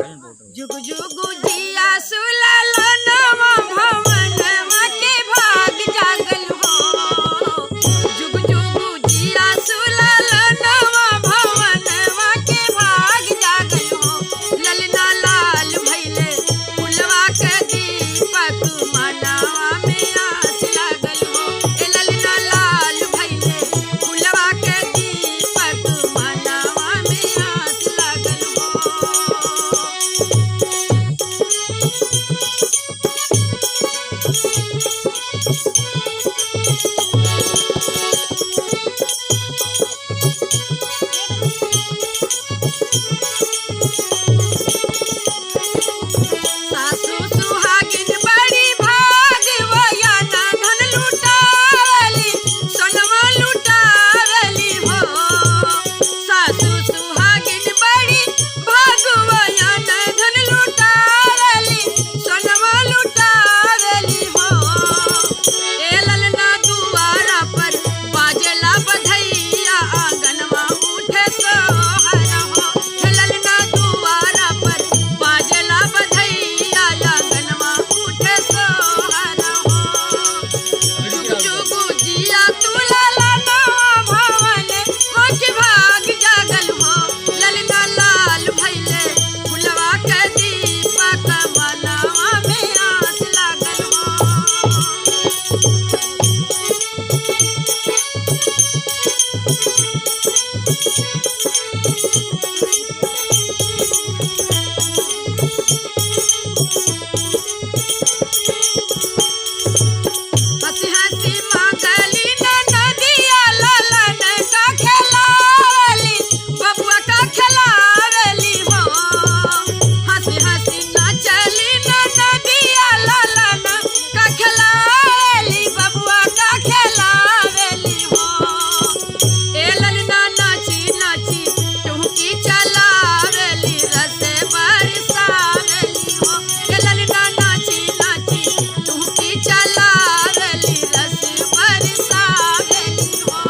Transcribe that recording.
जुग जुग जिया सुललनवा भवनवा के भाग जागल हो। जुग जुग जिया सुललनवा भवनवा के भाग जागल हो। ललना लाल भइले फुलवा के दीपक मनवा में आस लागल हो। ए ललना लाल भइले फुलवा के दीपक मनवा में आस लागल हो। सासू सुहागिन बड़ी भाग वया ना धन लुटावली सोनवा लुटावली हो। सासू सुहागिन बड़ी भाग वया ना धन लुटावली सोनवा लुटावली हो। ए ललना दुआरा पर बाजला बधैया आंगनवा उठे सोहर हो। हे ललना दुआरा पर बाजला बधैया आंगनवा उठे सोहर हो। जुग जुग जिया तू ललना भवन के भाग जागल हो। ललना लाल भइले फुलवा के दीपक मनवा में आस लागल हो। हंसी हंसी मांगली नदिया ललन का खेलावली बबुआ का खेलावली हो। हंसी हंसी नाचली नदिया ललन का खेलावली बबुआ का खेलावली हो। ए ललना नाची नाची टुहकी चलावली रस बरसावली हो। ए ललना नाची नाची टुहकी चलावली रस बरसावली हो।